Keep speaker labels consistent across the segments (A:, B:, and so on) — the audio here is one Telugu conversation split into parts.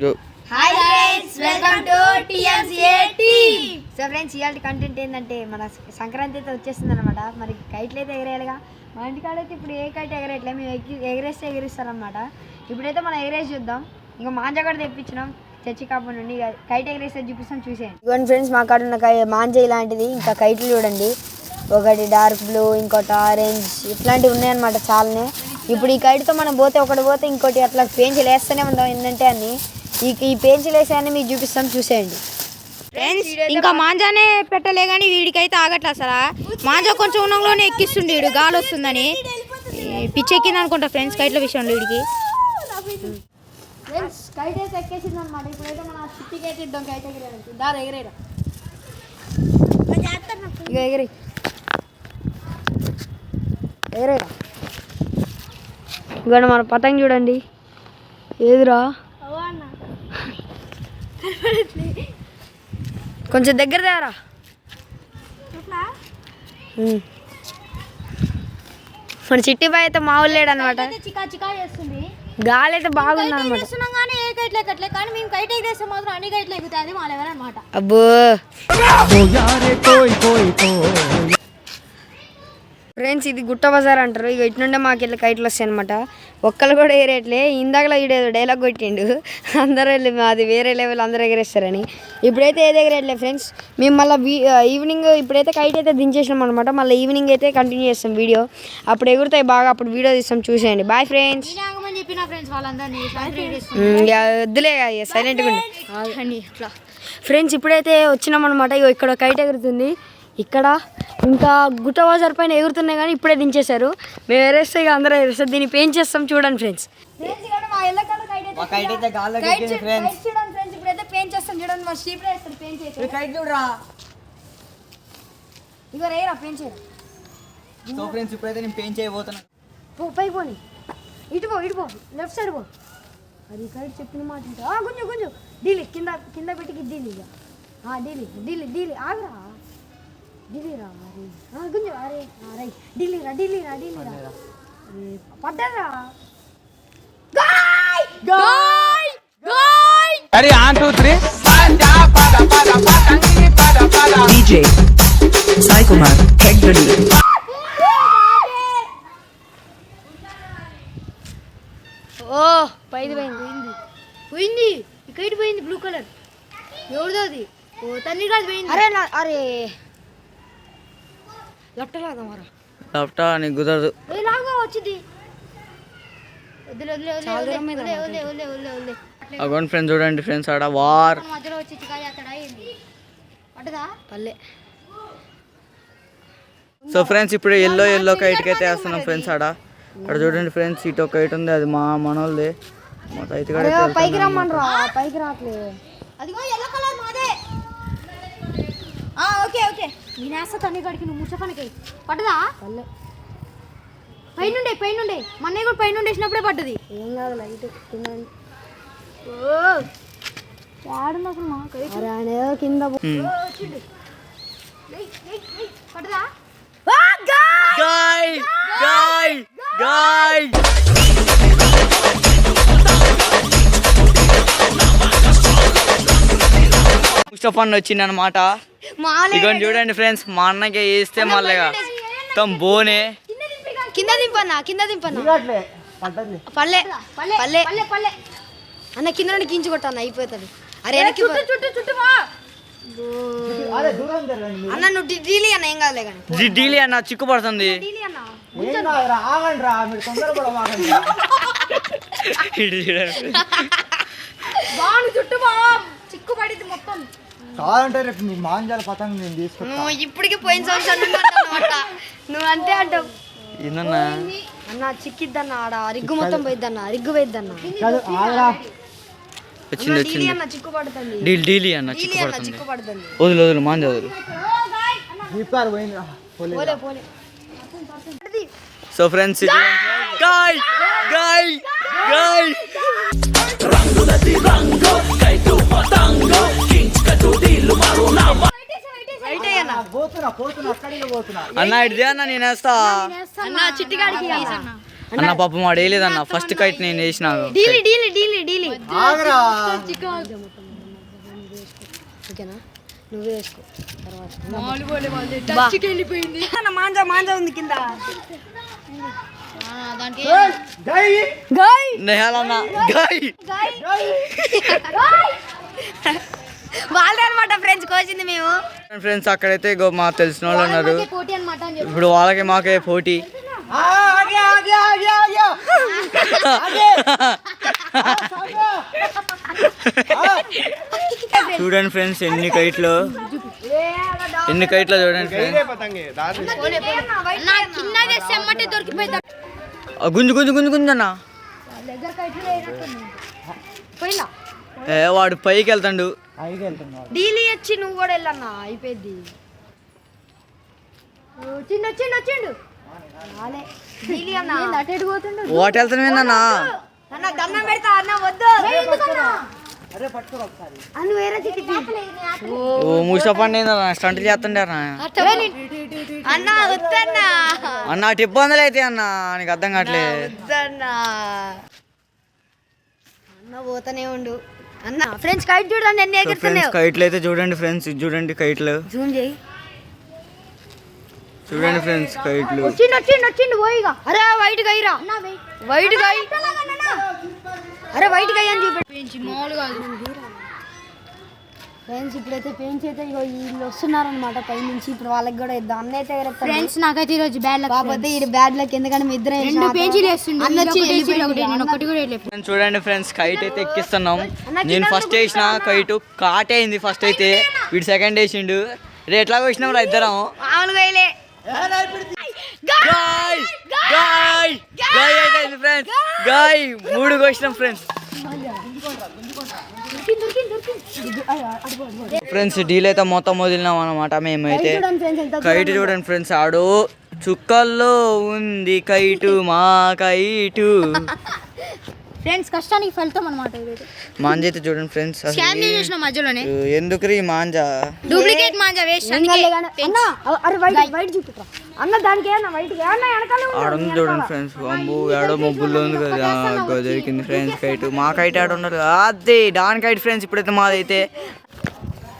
A: Hi friends, welcome to TMCA team. So friends, ఇవాళ కంటెంట్ ఏంటంటే మన సంక్రాంతి అయితే వచ్చేస్తుంది అనమాట. మరి కైట్లు అయితే ఎగరేయాలిగా. మా ఇంటికాడైతే ఇప్పుడు ఏ కైట్ ఎగరేయట్లేదు, మేము ఎగరేస్తే ఎగరేస్తారనమాట. ఇప్పుడైతే మనం ఎగరేసి చూద్దాం. ఇంకా మాంజా కూడా తెప్పించినాం చర్చి కాపు నుండి. కైట్ ఎగరేస్తే చూపిస్తాం, చూసేయండి. ఇవన్నీ ఫ్రెండ్స్, మా కాడ ఉన్న మాంజా ఇలాంటిది. ఇంకా కైట్లు చూడండి, ఒకటి డార్క్ బ్లూ, ఇంకోటి ఆరెంజ్, ఇట్లాంటివి ఉన్నాయన్నమాట చాలానే. ఇప్పుడు ఈ కైట్తో మనం ఒకటి పోతే ఇంకోటి అట్లా పెంచులు వేస్తూనే ఉందాం. ఏంటంటే అన్ని ఈ పెంచులు వేసాయని మీకు చూపిస్తాం, చూసేయండి.
B: ఫ్రెండ్స్, ఇంకా మాంజానే పెట్టలే కానీ వీడికైతే ఆగట్లే అసలు. మాంజా కొంచెం ఉన్నంలోనే ఎక్కిస్తుండే వీడు, గాలి వస్తుందని పిచ్చి ఎక్కింది అనుకుంటా ఫ్రెండ్స్ కైట్ల విషయంలో వీడికి.
A: ఫ్రెండ్స్, కైట్ అయితే ఎక్కేసింది అనమాట. ఇప్పుడైతే మన చిట్టికి అయితే ఇద్దాం కైట్ ఎగరేయడానికి. దారి ఎగరేరా, ఇక ఎగరే ఎగరేరా. ఇక మన పతంగ్ చూడండి, ఏదిరా కొంచెం దగ్గర దారా. మన చిట్టి బాయ్ అయితే మా ఊళ్ళో లేడు అనమాట. గాలి అయితే బాగుంది అనమాట. అబ్బో ఫ్రెండ్స్, ఇది గుట్ట బజార్ అంటారు. ఇక ఇటు నుండే మాకు ఇట్లా కైట్లు వస్తాయి అనమాట. ఒక్కళ్ళు కూడా ఎగరేయట్లే. ఇందాకలా ఈడేదో డైలాగ్ కొట్టిండు, అందరూ వెళ్ళి అది వేరే లెవెల్ అందరూ ఎగరేస్తారని. ఇప్పుడైతే ఏది ఎగరేయట్లే ఫ్రెండ్స్. మేము మళ్ళీ ఈవినింగ్ ఇప్పుడైతే కైట్ అయితే దించేసినాం అనమాట. మళ్ళీ ఈవినింగ్ అయితే కంటిన్యూ చేస్తాం వీడియో. అప్పుడు ఎగురుతాయి బాగా, అప్పుడు వీడియో తీస్తాం, చూసేయండి. Bye friends. వద్దులే సైలెంట్గా ఫ్రెండ్స్. ఇప్పుడైతే వచ్చినాం అనమాట. ఇగో ఇక్కడ కైట్ ఎగురుతుంది, ఇక్కడ ఇంకా గుట్ట బజార్ పైన ఎగురుతున్నాయి కానీ ఇప్పుడే దించేశారు. మేము ఎగరేస్తే ఇక అందరూ ఎగరేస్తారు. దీన్ని పెయింట్ చేస్తాం, చూడండి ఫ్రెండ్స్. ఇప్పుడైతే పెయింట్ చేస్తాం చూడండి. మా షీప్ వేస్తాడు పెయింట్ చేసి. ఇగో రేరా పెయింట్ చేయరా.
C: సో ఫ్రెండ్స్, ఇప్పుడైతే నేను పెయింట్ చేయబోతున్నా.
A: పై పోని, ఇటు పో లెఫ్ట్ సైడ్ పో. అది కైట్ చెప్పిన మాట గుంజు డీలి కింద పెట్టి డీలి. ఇక డీలి ఆగరా, డీలీరా. అరే గుంజు, అరే అరే డీలీరా పడ్డరా.
C: అరే 1 2 3
D: DJ Sai Kumar Hegdadi.
A: ఓ పైది పోయింది కైట్ పోయింది. బ్లూ కలర్ ఎవరిదో అది. ఓ తల్లి కాదు పోయింది. అరే లెఫ్ట్ లాగా మారా.
C: లెఫ్ట్ నీకు కుదరదు.
A: లాగా వచ్చింది.
C: అగోన్ ఫ్రెండ్స్, చూడండి ఫ్రెండ్స్, ఆడ వార్
A: మధ్యలో వచ్చి పడ్డదా పల్లె.
C: సో ఫ్రెండ్స్, ఇప్పుడు ఎల్లో కైట్కి అయితే వేస్తున్నాం ఫ్రెండ్స్. ఆడ చూడండి ఫ్రెండ్స్, ఇటు ఒక కైట్ ఉంది, అది మనోళ్ళది. మా కైట్
A: పైకి రమ్మనరా, పైకి రావట్లేదు. అదిగో ఎల్లో కలర్ మాదే. ఓకే నేను వేస్తా తన్ని గడికి, నువ్వు ముచ్చపనికి పడ్డదా పల్లె. పైనుండే మన్నయ్య కూడా పైనుండి వేసినప్పుడే పడ్డది. ఏం కాదు, లైట్ తినండి. కింద పడ్డదా.
C: ముస్తఫన్ వచ్చింది అనమాట. ఇక చూడండి ఫ్రెండ్స్, మా అన్నకి వేస్తే మళ్ళీ మొత్తం బోనే.
A: కింద దింపన్నా పల్లె అన్న, కింద నుండి కించి కొట్టాను అయిపోతుంది. అరే అన్న నువ్వు డీలీ అన్న, ఏం కాదులే కానీ
C: డీలీ అన్న చిక్కు పడుతుంది.
A: చిక్కు పడింది మొత్తం.
E: కావాలంటే రేపు మీ మాంజాల పతంగ నేను తీసుకుంటా.
A: నువ్వు ఇప్పటికి పోయిన సంవత్సరం నువ్వు అంతే అంటావు అన్న. చిక్కిద్దన్న, ఆడ రిగ్గు మొత్తం పోయిద్దన్న,
C: వచ్చింది
A: అన్న చిక్కు పడుతుంది.
C: డీలీ అన్న చిక్కు పడుతుంది. వదులు మాంజా వదులు. సో ఫ్రెండ్స్, అన్న ఇదే అన్న, నేను వేస్తా.
A: చిట్టిగాడికి
C: అన్న పాపం వాడు వేయలేదన్న ఫస్ట్ కైట్ నేను వేసిన
B: డీలీ
E: ఆగరా
A: ఓకేనా నువ్వే వేసుకో మాంజా ఉంది కింద
B: దానికి
C: నేహాలన్న గాయ్
A: వాళ్ళే అనమాట ఫ్రెండ్స్ కోసింది మేము.
C: ఫ్రెండ్స్ అక్కడైతే ఇగో మాకు తెలిసిన వాళ్ళు ఉన్నారు.
B: పోటీ అనమాట అని
C: ఇప్పుడు వాళ్ళకి మాకే పోటీ. చూడండి ఫ్రెండ్స్ ఎన్ని కైట్లు చూడండి ఫ్రెండ్స్. గుంజు అన్న వాడు పైకి వెళ్తాడు.
A: డీలీ వచ్చి నువ్వు కూడా వెళ్ళన్నా అయిపోయింది. వచ్చిండు డీలీ అన్న అటు పోతుండు.
C: వాటి వెళ్తాను
A: అన్న దండం పెడతా అన్న వద్దు అన్న వేరే చిట్టి
C: మూసపండి స్టంట్ చేస్తుండే
A: అన్న వద్దన్నా
C: అన్న అటు ఇబ్బందులు అయితే అన్న నీకు అర్థం కావట్లేదు.
A: వద్దన్నా అన్న పోతానే ఉండు అన్న. ఫ్రెండ్స్ కైట్ చూడండి ఎన్ని ఎగురుతున్నాయో.
C: కైట్లు అయితే చూడండి ఫ్రెండ్స్, ఇది చూడండి కైట్లు
A: జూమ్ చేయి.
C: చూడండి ఫ్రెండ్స్ కైట్లు.
A: వచ్చిండు పోయిగా. అరే వైట్ గైరా వైట్ గై. అరే వైట్ గై అని చూపెట్టి
B: మామూలుగా
A: ఫ్రెండ్స్ ఇప్పుడైతే పెయింట్స్ అయితే ఇగో వీళ్ళు వస్తున్నారనమాట పై నుంచి. ఇప్పుడు వాళ్ళకి కూడా ఇద్దాం. అన్న అయితే
B: ఫ్రెండ్స్ నాకైతే ఈరోజు బ్యాడ్ లక్.
A: కాకపోతే ఇది బ్యాడ్ లక్ ఎందుకంటే మీ ఇద్దరం
B: రెండు పెంచిలు వేస్తుండే.
A: అన్న వచ్చి
B: నేను ఒకటి కూడా వేయలేదు.
C: చూడండి ఫ్రెండ్స్ కైట్ అయితే ఎక్కిస్తున్నాం. నేను ఫస్ట్ వేసిన కైటు కాటే అయింది ఫస్ట్ అయితే. వీడు సెకండ్ వేసిండు. రే ఎట్లా వేసినాం రా ఇద్దరం.
A: మామూలుగా వేయలే.
C: ఫ్రెండ్స్ గాయ్ 3 కోసినాం ఫ్రెండ్స్. ఫ్రెండ్స్ డీల్ అయితే మొత్తం వదిలినాం అనమాట మేమైతే. కైట్ చూడండి ఫ్రెండ్స్ ఆడు చుక్కల్లో ఉంది కైటు మా కైటు.
B: ఫ్రెండ్స్ కష్టానికి ఫలితం అనమాట.
C: మాంజ అయితే చూడండి ఫ్రెండ్స్
B: మధ్యలోనే
C: ఎందుకు రీ మాంజా
B: డూప్లికేట్ మాంజా వేస్ట్.
A: వైట్ చూపిట్రా అన్న దానికి వైట్
C: ఆడుంది చూడండి ఫ్రెండ్స్. అంబు ఏడో మొగ్గుల్లో ఉంది కదా దొరికింది ఫ్రెండ్స్ కైట్. మా కైట్ ఆడ ఉండదు అదే దాని కైట్ ఫ్రెండ్స్. ఇప్పుడైతే మాదైతే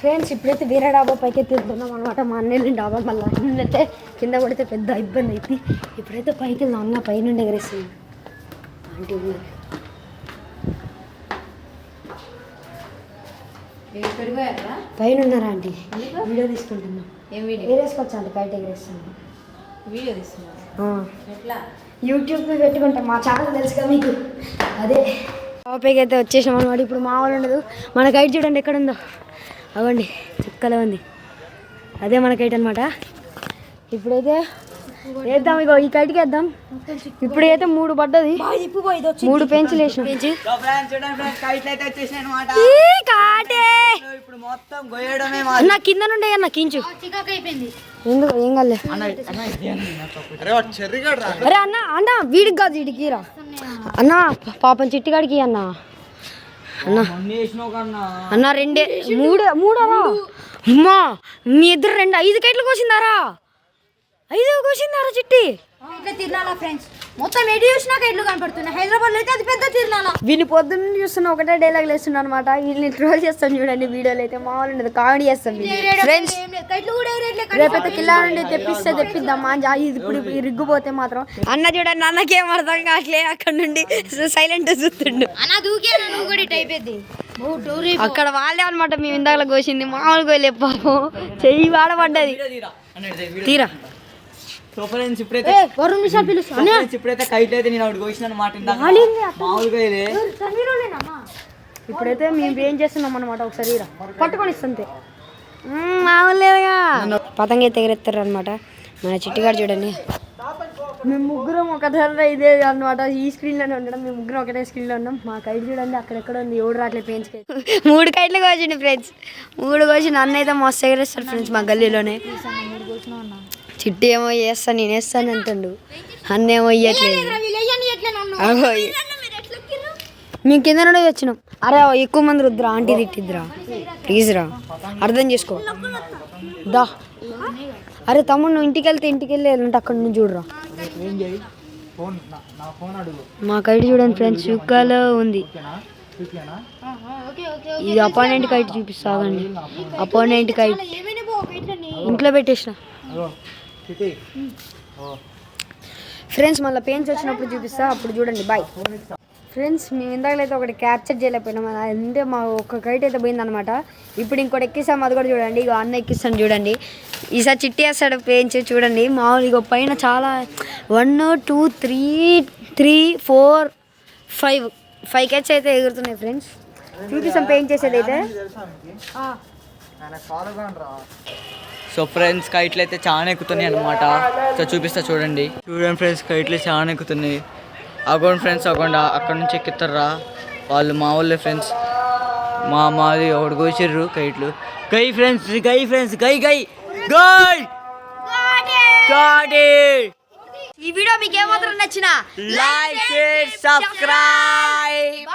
A: ఫ్రెండ్స్ ఇప్పుడైతే వేరే డాబా పైకి తిరుగుతున్నాం అనమాట. మా అన్నయ్య డాబా మళ్ళీ అయితే కింద పడితే పెద్ద ఇబ్బంది అయితే. ఇప్పుడైతే పైకి వెళ్దాం. అన్న పైనుండి ఎగరేస్తుంది ఆంటీ ఉన్నది. పైన ఉన్నారా ఆంటీ? వీడియో తీసుకుంటున్నాం. ఎగరేసుకోవచ్చు అంటే బయట ఎగరేస్తున్నాం.
B: వీడియో తీస్తున్నాం.
A: యూట్యూబ్ పెట్టుకుంటాం. మా ఛానల్ తెలుసుగా మీకు. అదే టాపిక్ అయితే వచ్చేసాం అనమాట. ఇప్పుడు మా వాళ్ళు ఉండదు. మన కైట్ చూడండి ఎక్కడ ఉందో. అవ్వండి చుక్కలో ఉంది. అదే మన కైట్ అనమాట. ఇప్పుడైతే వేద్దాం. ఇగో ఈ కైట్కి వేద్దాం. ఇప్పుడైతే 3 పడ్డది. 3 పెంచులు వేసినాం. నా కింద నుండే అన్న కించు. ఎందుకు ఏం కాలే. అరే అన్న అన్న వీడికి కాదు వీడికి రా అన్న. పాపం చిట్టిగాడికి అన్న. అన్న అన్న 2 3 అమ్మా మీ ఇద్దరు 5 కైట్లు కోసిందారా? 5 కోసిందారా చిట్టి?
B: ఇట్లా తిరణాలా ఫ్రెండ్స్. మొత్తం ఎటు చూసినా కైట్లు కనపడుతున్నాయి. హైదరాబాద్ లో అయితే అది పెద్ద తిరణాలా.
A: వీళ్ళు పొద్దున్న చూస్తున్నా ఒకటే డైలాగ్ వేస్తున్నా అనమాట. వీళ్ళని ట్రోల్ చేస్తాం చూడండి వీడియోలో అయితే. మామూలు ఉండదు కామెడీ చేస్తాం ఫ్రెండ్స్.
B: కైట్లు కూడా
A: రేపైతే కిల్లా నుండి తెప్పిద్దాం మాంజా. ఇప్పుడు రిగ్గుపోతే మాత్రం అన్న చూడండి. అన్నకేం అర్థం కావట్లే. అక్కడ నుండి సైలెంట్ చూస్తుండు.
B: అన్న దూకే నువ్వు కూడా ఇటు అయిపోద్ది.
A: అక్కడ వాళ్ళే అనమాట. మేము ఇందాక కోసింది మామూలుగా వెళ్ళే పాపం చెయ్యి వాడబడ్డది. తీరా
C: సో ఫ్రెండ్స్ ఇప్పుడైతే
A: 2 నిమిషాలు పిలుస్తా.
C: ఇప్పుడైతే కైట్ అయితే నేను ఒకటి కోసిన అనమాట. మామూలుగా ఇదే
A: ఇప్పుడైతే మేము ఏం చేస్తున్నాం అనమాట. ఒకసారి పట్టుకొని ఇస్తుంటే మామూలుగా పతంగ అయితే ఎగరెత్తారు అనమాట. మన చిట్టిగాడు చూడండి. మేము ముగ్గురం ఒకసారి ఇదే అనమాట. ఈ స్క్రీన్లోనే ఉండడం. మేము ముగ్గురం ఒకటే స్క్రీన్లో ఉన్నాం. మా కైట్ చూడండి అక్కడెక్కడ ఉంది. ఎవడు రాట్లే పెంచుకై 3 కైట్లు కోసిండు ఫ్రెండ్స్. 3 కోసి నన్ను అయితే మస్తు ఎగరేస్తాడు ఫ్రెండ్స్ మా గల్లీలోనే. చిట్టి ఏమో చేస్తాను నేను వేస్తాను అంటుండు. అన్నేమో ఇయ్యట్లేదు. మేము కింద నుండి వచ్చినాం. అరే ఎక్కువ మంది రుద్రా ఆంటీ తిట్టిద్రా ప్లీజ్ రా అర్థం చేసుకో. దా అరే తమ్ముడు నువ్వు ఇంటికి వెళ్ళి వెళ్ళాలంటే అక్కడ నుంచి చూడరా.
E: ఫోన్ నా ఫోన్ అడుగు.
A: మా కైట్ చూడండి ఫ్రెండ్స్, చుక్కలో ఉంది.
E: ఓకేనా? చూపియానా?
A: ఇది అపోనెంట్ కైట్ చూపిస్తాగండి. అపోనెంట్ కైట్ ఇంట్లో పెట్టేసిన
E: అగో చిట్టి. ఓ
A: ఫ్రెండ్స్, మళ్ళీ పెయిన్స్ వచ్చినప్పుడు చూపిస్తా, అప్పుడు చూడండి. Bye friends. మేము ఇందాకలైతే ఒకటి క్యాప్చర్ చేయలేకపోయినాం, అంటే మా ఒక కైట్ అయితే పోయిందనమాట. ఇప్పుడు ఇంకోటి ఎక్కిస్తాం, అది కూడా చూడండి. ఇక అన్న ఎక్కిస్తాను చూడండి. ఈసారి చిట్టి వేస్తాడు పెయిన్స్ చూడండి. మామూలు ఇక పైన చాలా 1 2 3 4 5 క్యాచ్ అయితే ఎగురుతున్నాయి ఫ్రెండ్స్. చూపిస్తాం పెయింట్ చేసేది అయితే.
E: తెలుసా మీకు? ఆయన కాలుగా రా.
C: సో ఫ్రెండ్స్, కైట్లు అయితే చాలా ఎక్కుతున్నాయి అనమాట. సో చూపిస్తా చూడండి. చూడండి ఫ్రెండ్స్, కైట్లు చాలా ఎక్కుతున్నాయి. అగోండి ఫ్రెండ్స్, అగోండి అక్కడ నుంచి ఎక్కుతారా వాళ్ళు, మా వాళ్ళే ఫ్రెండ్స్. మాది ఒకటి కోసిర్రు కైట్లు. Guy friends, guy friends, guy guy guy got it.
A: ఈ వీడియో మీకు ఏమాత్రం నచ్చినా
C: లైక్, షేర్, సబ్స్క్రైబ్.